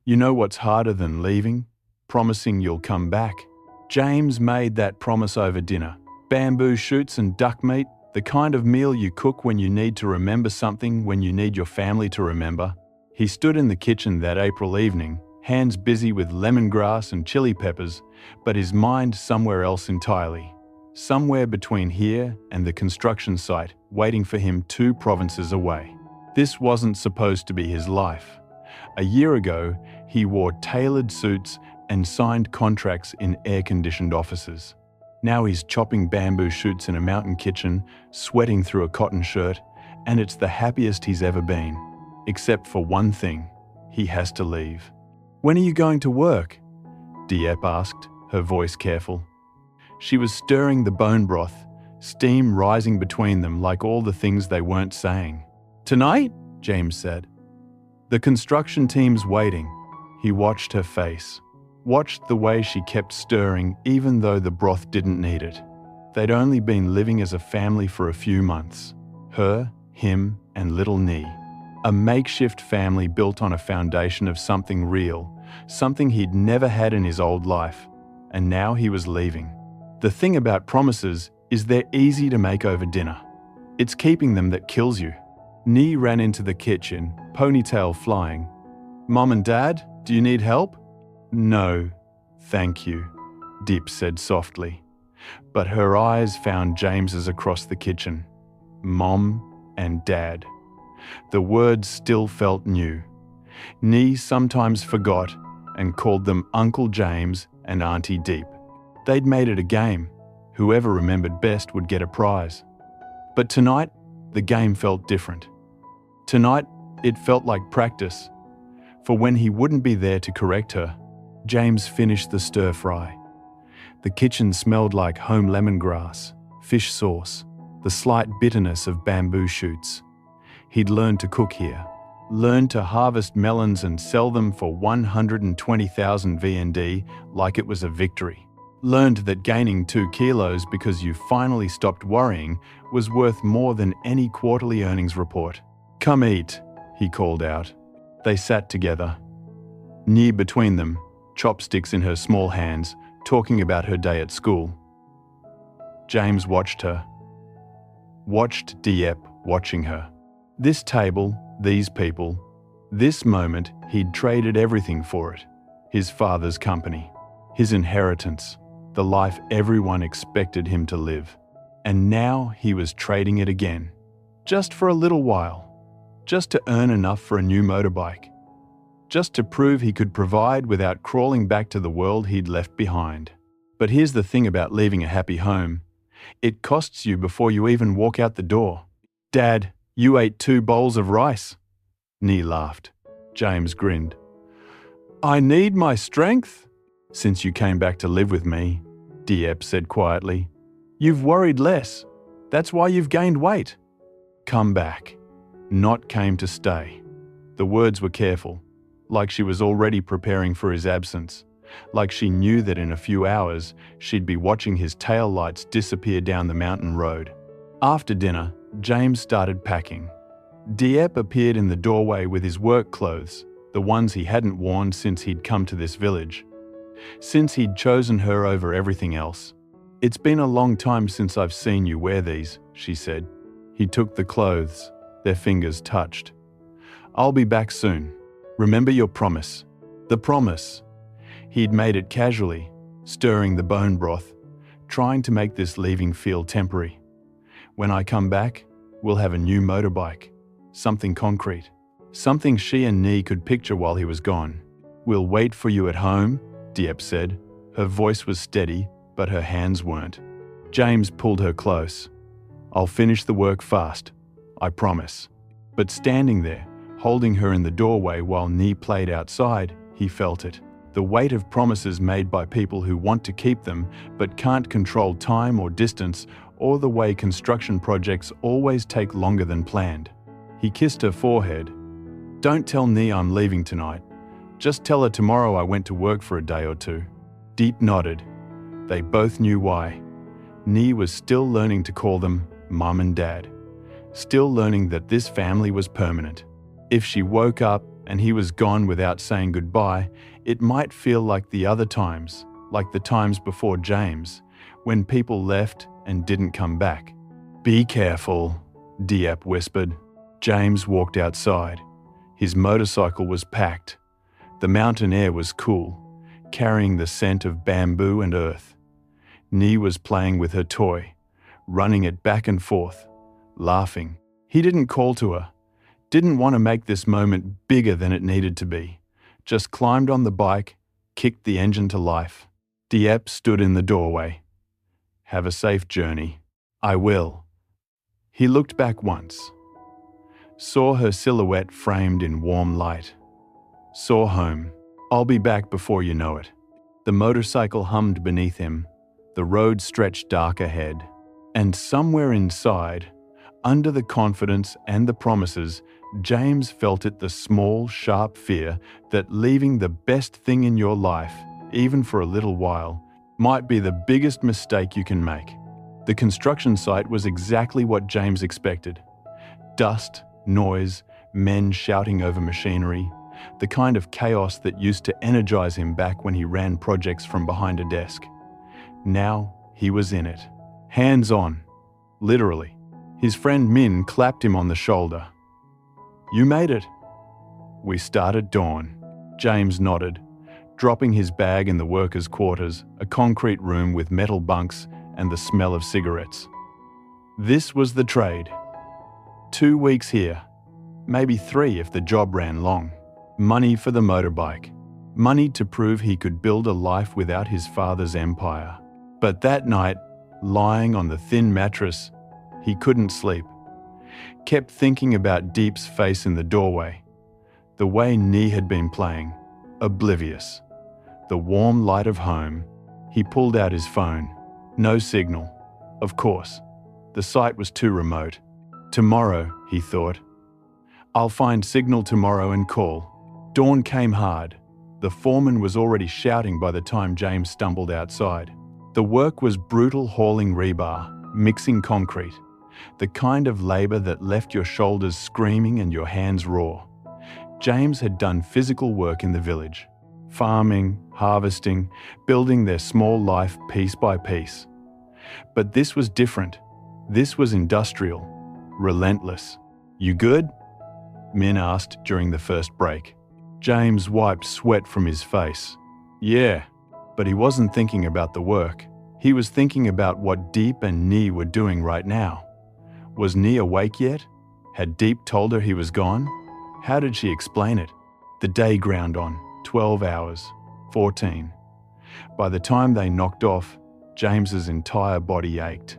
You know what's harder than leaving? Promising you'll come back. James made that promise over dinner. Bamboo shoots and duck meat, the kind of meal you cook when you need to remember something, when you need your family to remember. He stood in the kitchen that April evening, hands busy with lemongrass and chili peppers, but his mind somewhere else entirely. Somewhere between here and the construction site, waiting for him 2 provinces away. This wasn't supposed to be his life. A year ago, he wore tailored suits and signed contracts in air-conditioned offices. Now he's chopping bamboo shoots in a mountain kitchen, sweating through a cotton shirt, and it's the happiest he's ever been. Except for one thing, he has to leave. "When are you going to work?" Diep asked, her voice careful. She was stirring the bone broth, steam rising between them like all the things they weren't saying. "Tonight?" James said. "The construction team's waiting." He watched her face, watched the way she kept stirring even though the broth didn't need it. They'd only been living as a family for a few months. Her, him, and little Nee. A makeshift family built on a foundation of something real, something he'd never had in his old life. And now he was leaving. The thing about promises is they're easy to make over dinner. It's keeping them that kills you. Nee ran into the kitchen, ponytail flying. "Mom and Dad, do you need help?" "No, thank you," Diep said softly. But her eyes found James's across the kitchen. Mom and Dad. The words still felt new. Nee sometimes forgot and called them Uncle James and Auntie Diep. They'd made it a game. Whoever remembered best would get a prize. But tonight, the game felt different. Tonight, it felt like practice. For when he wouldn't be there to correct her, James finished the stir-fry. The kitchen smelled like home lemongrass, fish sauce, the slight bitterness of bamboo shoots. He'd learned to cook here, learned to harvest melons and sell them for 120,000 VND like it was a victory. Learned that gaining 2 kilos because you finally stopped worrying was worth more than any quarterly earnings report. "Come eat," he called out. They sat together, Nee between them, chopsticks in her small hands, talking about her day at school. James watched her. Watched Diep watching her. This table, these people, this moment, he'd traded everything for it. His father's company, his inheritance, the life everyone expected him to live. And now he was trading it again. Just for a little while. Just to earn enough for a new motorbike. Just to prove he could provide without crawling back to the world he'd left behind. But here's the thing about leaving a happy home. It costs you before you even walk out the door. "Dad, you ate 2 bowls of rice." Nee laughed. James grinned. "I need my strength." "Since you came back to live with me," Diep said quietly. "You've worried less. That's why you've gained weight." "Come back. Not came to stay." The words were careful, like she was already preparing for his absence, like she knew that in a few hours she'd be watching his tail lights disappear down the mountain road. After dinner, James started packing. Diep appeared in the doorway with his work clothes, the ones he hadn't worn since he'd come to this village. Since he'd chosen her over everything else. "It's been a long time since I've seen you wear these," she said. He took the clothes. Their fingers touched. "I'll be back soon. Remember your promise." The promise. He'd made it casually, stirring the bone broth, trying to make this leaving feel temporary. "When I come back, we'll have a new motorbike. Something concrete. Something she and Nee could picture while he was gone. We'll wait for you at home," Diep said. Her voice was steady, but her hands weren't. James pulled her close. "I'll finish the work fast. I promise." But standing there, holding her in the doorway while Nee played outside, he felt it. The weight of promises made by people who want to keep them but can't control time or distance, or the way construction projects always take longer than planned. He kissed her forehead. "Don't tell Nee I'm leaving tonight. Just tell her tomorrow I went to work for a day or 2. Diep nodded. They both knew why. Nee was still learning to call them Mum and Dad. Still learning that this family was permanent. If she woke up and he was gone without saying goodbye, it might feel like the other times, like the times before James, when people left and didn't come back. "Be careful," Diep whispered. James walked outside. His motorcycle was packed. The mountain air was cool, carrying the scent of bamboo and earth. Ni was playing with her toy, running it back and forth, laughing. He didn't call to her, didn't want to make this moment bigger than it needed to be. Just climbed on the bike, kicked the engine to life. Diep stood in the doorway. "Have a safe journey." "I will." He looked back once. Saw her silhouette framed in warm light. Saw home. "I'll be back before you know it." The motorcycle hummed beneath him. The road stretched dark ahead. And somewhere inside, under the confidence and the promises, James felt it, the small, sharp fear that leaving the best thing in your life, even for a little while, might be the biggest mistake you can make. The construction site was exactly what James expected. Dust, noise, men shouting over machinery, the kind of chaos that used to energize him back when he ran projects from behind a desk. Now he was in it. Hands on, literally. His friend Min clapped him on the shoulder. "You made it." "We start at dawn." James nodded, dropping his bag in the workers' quarters, a concrete room with metal bunks and the smell of cigarettes. This was the trade. 2 weeks here, maybe 3 if the job ran long. Money for the motorbike. Money to prove he could build a life without his father's empire. But that night, lying on the thin mattress, he couldn't sleep. Kept thinking about Diep's face in the doorway. The way Ni had been playing, oblivious. The warm light of home. He pulled out his phone. No signal. Of course. The site was too remote. Tomorrow, he thought. I'll find signal tomorrow and call. Dawn came hard. The foreman was already shouting by the time James stumbled outside. The work was brutal, hauling rebar, mixing concrete. The kind of labour that left your shoulders screaming and your hands raw. James had done physical work in the village. Farming, harvesting, building their small life piece by piece. But this was different. This was industrial. Relentless. "You good?" Min asked during the first break. James wiped sweat from his face. "Yeah," but he wasn't thinking about the work. He was thinking about what Diep and Ni were doing right now. Was Ni awake yet? Had Diep told her he was gone? How did she explain it? The day ground on, 12 hours, 14. By the time they knocked off, James's entire body ached.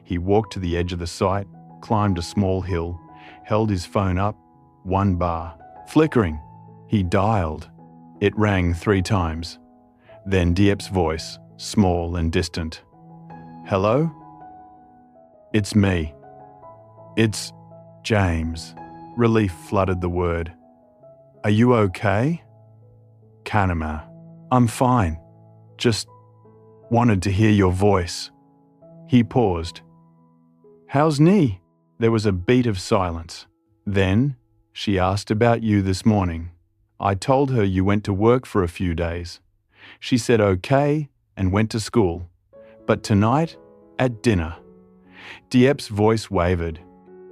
He walked to the edge of the site, climbed a small hill, held his phone up, 1 bar, flickering. He dialed. It rang 3 times. Then Diep's voice, small and distant. "Hello? It's me. It's James." Relief flooded the word. "Are you okay?" "Kanama. I'm fine. Just wanted to hear your voice." He paused. "How's Ni?" There was a beat of silence. Then, "She asked about you this morning. I told her you went to work for a few days. She said okay and went to school. But tonight, at dinner." Diep's voice wavered.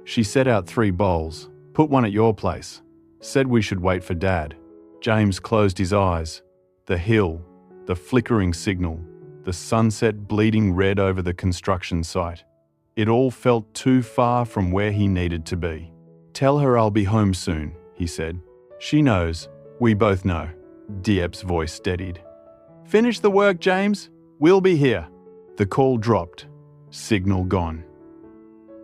"She set out 3 bowls. Put one at your place. Said we should wait for Dad." James closed his eyes. The hill, the flickering signal, the sunset bleeding red over the construction site. It all felt too far from where he needed to be. "Tell her I'll be home soon," he said. "She knows. We both know." Diep's voice steadied. "Finish the work, James. We'll be here." The call dropped. Signal gone.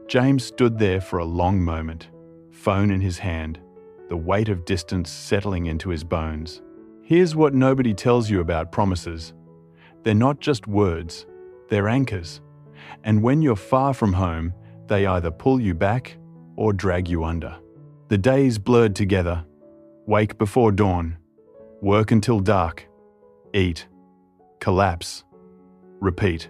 James stood there for a long moment, phone in his hand, the weight of distance settling into his bones. Here's what nobody tells you about promises. They're not just words, they're anchors. And when you're far from home, they either pull you back or drag you under. The days blurred together. Wake before dawn. Work until dark. Eat. Collapse. Repeat.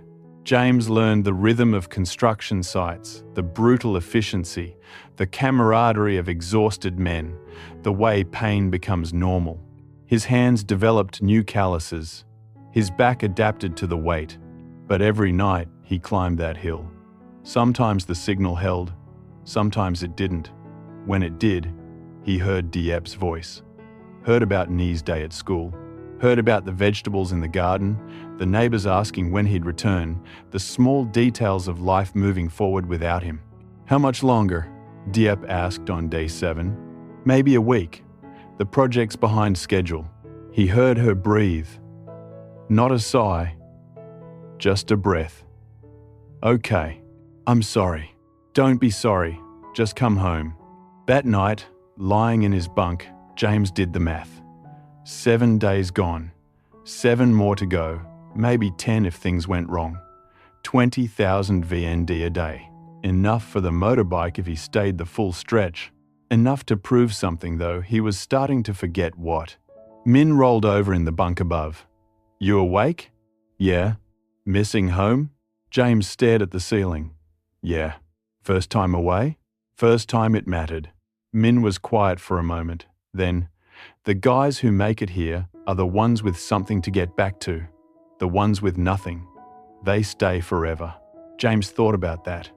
James learned the rhythm of construction sites, the brutal efficiency, the camaraderie of exhausted men, the way pain becomes normal. His hands developed new calluses. His back adapted to the weight. But every night he climbed that hill. Sometimes the signal held, sometimes it didn't. When it did, he heard Diep's voice. Heard about Ni's day at school. Heard about the vegetables in the garden, the neighbors asking when he'd return, the small details of life moving forward without him. How much longer? Diep asked on day 7. Maybe a week. The project's behind schedule. He heard her breathe. Not a sigh, just a breath. Okay, I'm sorry. Don't be sorry, just come home. That night, lying in his bunk, James did the math. 7 days gone. 7 more to go, maybe 10 if things went wrong. 20,000 VND a day. Enough for the motorbike if he stayed the full stretch. Enough to prove something, though. He was starting to forget what. Min rolled over in the bunk above. You awake? Yeah. Missing home? James stared at the ceiling. Yeah. First time away? First time it mattered. Min was quiet for a moment. Then, the guys who make it here are the ones with something to get back to. The ones with nothing. They stay forever. James thought about that.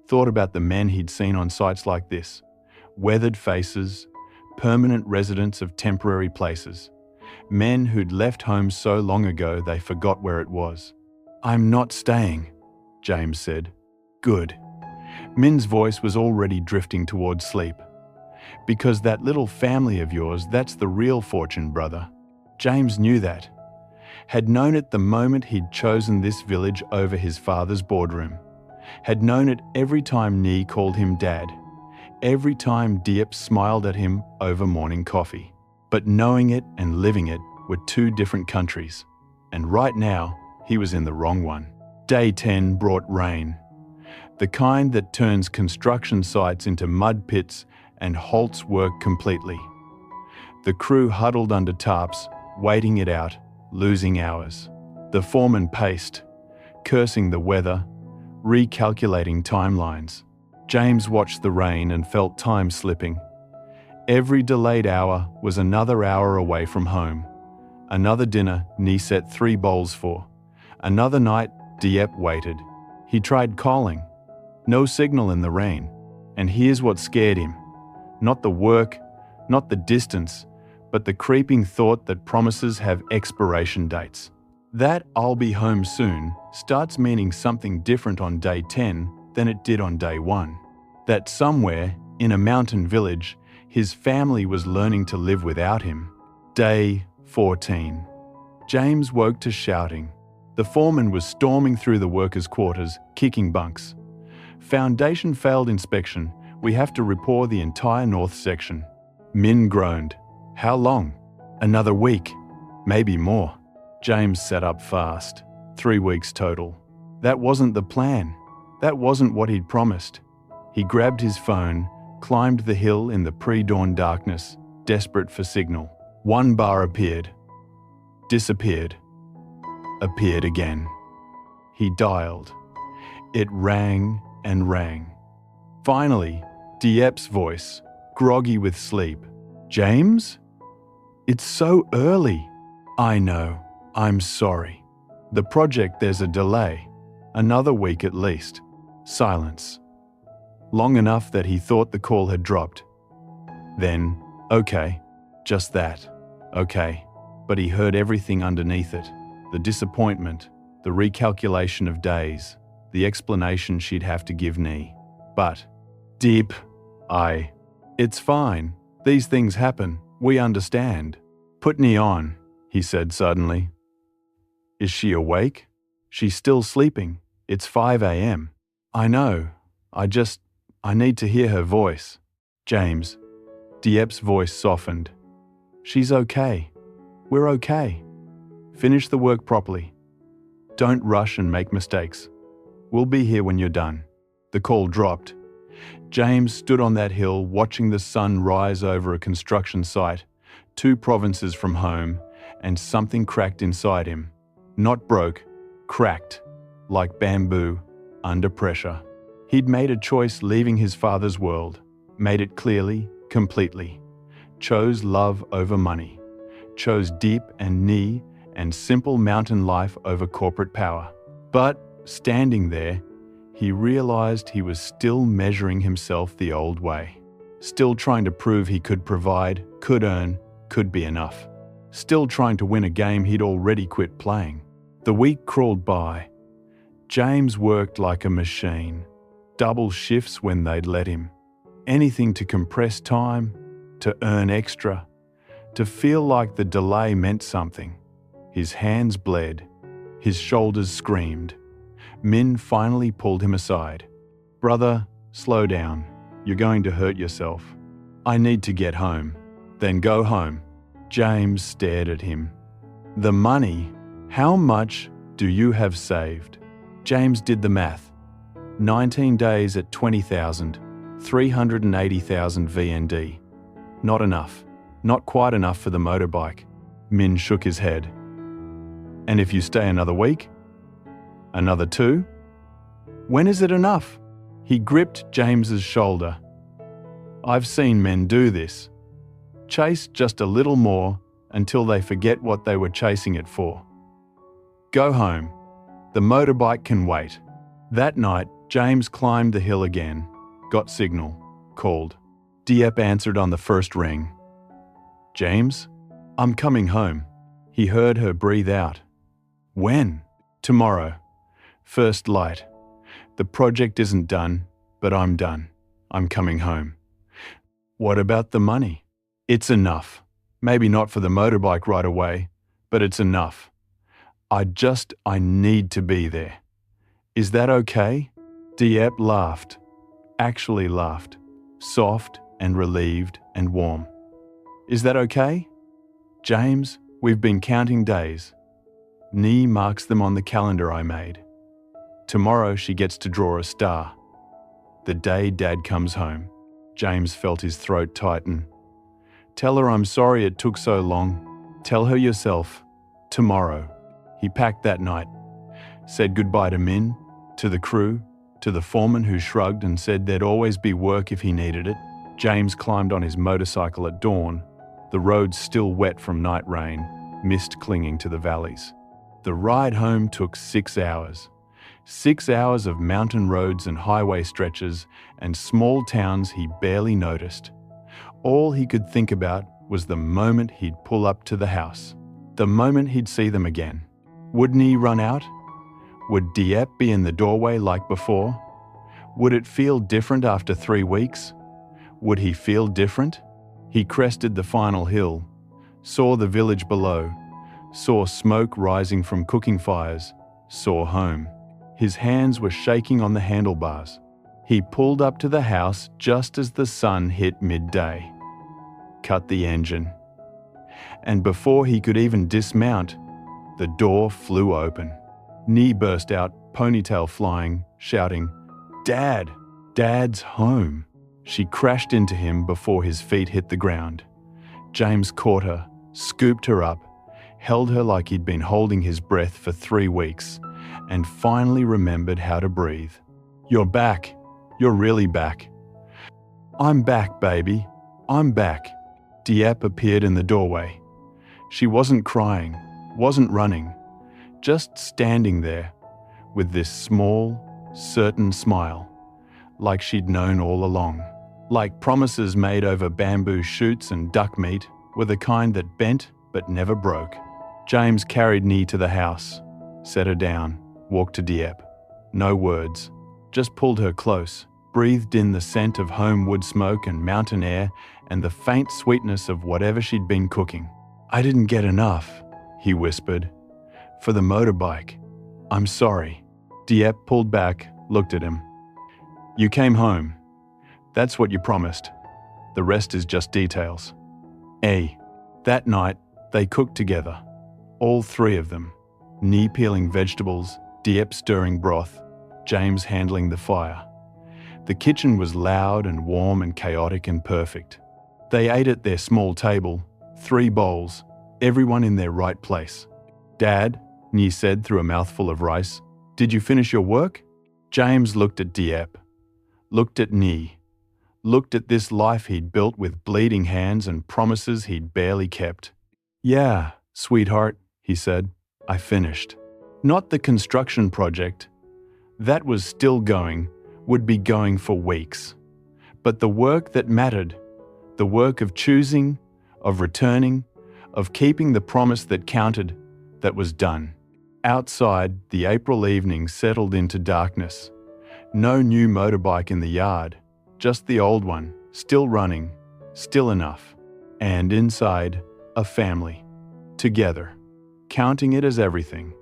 Thought about the men he'd seen on sites like this. Weathered faces, permanent residents of temporary places. Men who'd left home so long ago they forgot where it was. I'm not staying, James said. Good. Min's voice was already drifting towards sleep. Because that little family of yours, that's the real fortune, brother. James knew that. Had known it the moment he'd chosen this village over his father's boardroom. Had known it every time Ni called him Dad. Every time Diep smiled at him over morning coffee. But knowing it and living it were two different countries. And right now, he was in the wrong one. Day 10 brought rain. The kind that turns construction sites into mud pits and halts work completely. The crew huddled under tarps, waiting it out, losing hours. The foreman paced, cursing the weather, recalculating timelines. James watched the rain and felt time slipping. Every delayed hour was another hour away from home. Another dinner Ni set 3 bowls for. Another night, Diep waited. He tried calling. No signal in the rain. And here's what scared him. Not the work, not the distance, but the creeping thought that promises have expiration dates. That "I'll be home soon" starts meaning something different on day 10 than it did on day 1. That somewhere, in a mountain village, his family was learning to live without him. Day 14. James woke to shouting. The foreman was storming through the workers' quarters, kicking bunks. Foundation failed inspection. We have to repair the entire north section. Min groaned. How long? Another week. Maybe more. James sat up fast. 3 weeks total. That wasn't the plan. That wasn't what he'd promised. He grabbed his phone, climbed the hill in the pre-dawn darkness, desperate for signal. 1 bar appeared. Disappeared. Appeared again. He dialed. It rang and rang. Finally, Diep's voice, groggy with sleep. James? It's so early. I know. I'm sorry. The project, there's a delay. Another week at least. Silence. Long enough that he thought the call had dropped. Then, okay, just that. Okay. But he heard everything underneath it. The disappointment, the recalculation of days, the explanation she'd have to give Ni. But, Diep, it's fine. These things happen. We understand. Put Ni on, he said suddenly. Is she awake? She's still sleeping. It's 5 a.m. I know. I need to hear her voice. James. Diep's voice softened. She's okay. We're okay. Finish the work properly. Don't rush and make mistakes. We'll be here when you're done. The call dropped. James stood on that hill watching the sun rise over a construction site, 2 provinces from home, and something cracked inside him. Not broke, cracked. like bamboo, under pressure. He'd made a choice leaving his father's world, made it clearly, completely. Chose love over money. Chose Diep and Ni and simple mountain life over corporate power. But, standing there, he realized he was still measuring himself the old way. Still trying to prove he could provide, could earn, could be enough. Still trying to win a game he'd already quit playing. The week crawled by. James worked like a machine. Double shifts when they'd let him. Anything to compress time, to earn extra, to feel like the delay meant something. His hands bled. His shoulders screamed. Min finally pulled him aside. "Brother, slow down. You're going to hurt yourself. I need to get home." "Then go home." James stared at him. "The money? How much do you have saved?" James did the math. 19 days at 20,000, 380,000 VND. Not enough. Not quite enough for the motorbike. Min shook his head. "And if you stay another week? Another 2? When is it enough?" He gripped James's shoulder. "I've seen men do this. Chase just a little more until they forget what they were chasing it for. Go home. The motorbike can wait." That night, James climbed the hill again, got signal, called. Diep answered on the first ring. "James, I'm coming home." He heard her breathe out. "When?" "Tomorrow. First light. The project isn't done, but I'm done. I'm coming home." "What about the money?" "It's enough. Maybe not for the motorbike right away, but it's enough. I need to be there. Is that okay?" Diep laughed. Actually laughed. Soft and relieved and warm. "Is that okay? James, we've been counting days. Ni marks them on the calendar I made. Tomorrow she gets to draw a star. The day Dad comes home." James felt his throat tighten. "Tell her I'm sorry it took so long. Tell her yourself. Tomorrow." He packed that night. Said goodbye to Min, to the crew, to the foreman who shrugged and said there'd always be work if he needed it. James climbed on his motorcycle at dawn, the roads still wet from night rain, mist clinging to the valleys. The ride home took 6 hours. 6 hours of mountain roads and highway stretches and small towns he barely noticed. All he could think about was the moment he'd pull up to the house, the moment he'd see them again. Wouldn't he run out? Would Diep be in the doorway like before? Would it feel different after 3 weeks? Would he feel different? He crested the final hill, saw the village below, saw smoke rising from cooking fires, saw home. His hands were shaking on the handlebars. He pulled up to the house just as the sun hit midday. Cut the engine. And before he could even dismount, the door flew open. Ni burst out, ponytail flying, shouting, "Dad! Dad's home!" She crashed into him before his feet hit the ground. James caught her, scooped her up, held her like he'd been holding his breath for 3 weeks, and finally remembered how to breathe. "You're back. You're really back." "I'm back, baby. I'm back." Diep appeared in the doorway. She wasn't crying, wasn't running, just standing there with this small, certain smile, like she'd known all along. Like promises made over bamboo shoots and duck meat were the kind that bent but never broke. James carried Ni to the house, set her down, walked to Diep. No words, just pulled her close, breathed in the scent of home wood smoke and mountain air and the faint sweetness of whatever she'd been cooking. "I didn't get enough," he whispered. "For the motorbike. I'm sorry." Diep pulled back, looked at him. "You came home. That's what you promised. The rest is just details." That night, they cooked together. All 3 of them. Ni peeling vegetables, Diep stirring broth, James handling the fire. The kitchen was loud and warm and chaotic and perfect. They ate at their small table, 3 bowls, everyone in their right place. "Dad," Ni said through a mouthful of rice, Did you finish your work? James looked at Diep, looked at Nee, looked at this life he'd built with bleeding hands and promises he'd barely kept. Yeah, sweetheart, he said, I finished. Not the construction project. That was still going, would be going for weeks. But the work that mattered, the work of choosing, of returning, of keeping the promise that counted, that was done. Outside, the April evening settled into darkness. No new motorbike in the yard, just the old one, still running, still enough. And inside, a family. Together, counting it as everything.